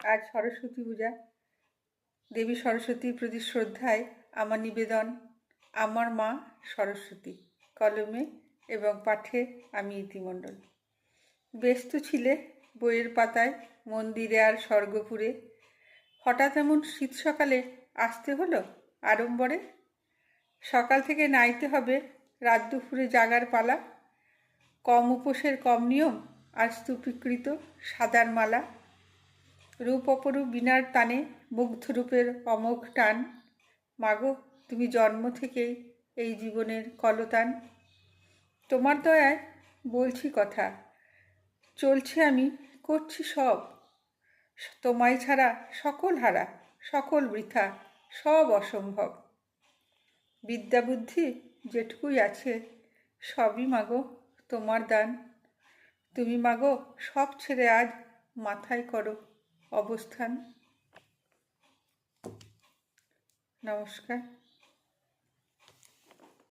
আজ সরস্বতী পূজা। দেবী সরস্বতীর প্রতি শ্রদ্ধায় আমার নিবেদন। আমার মা সরস্বতী। কলমে এবং পাঠে আমি ইতিমণ্ডল। ব্যস্ত ছিলে বইয়ের পাতায়, মন্দিরে আর স্বর্গপুরে। হঠাৎ এমন শীত সকালে আসতে হলো আড়ম্বরে। সকাল থেকে নাইতে হবে, রাত দুপুরে জাগার পালা। কম উপোসের কম নিয়ম আর স্তূপীকৃত সাদার মালা। রূপ অপরূপ বিনার টানে, মুগ্ধ রূপের অমোঘ টান। মাগো, তুমি জন্ম থেকেই এই জীবনের কলতান। তোমার দয়ায় বলছি কথা, চলছে আমি, করছি সব। তোমায় ছাড়া সকল হারা, সকল বৃথা, সব অসম্ভব। বিদ্যা বুদ্ধি যেটুকুই আছে, সবই মাগো তোমার দান। তুমি মাগো সব ছেড়ে আজ মাথায় করো অবস্থান। নমস্কার।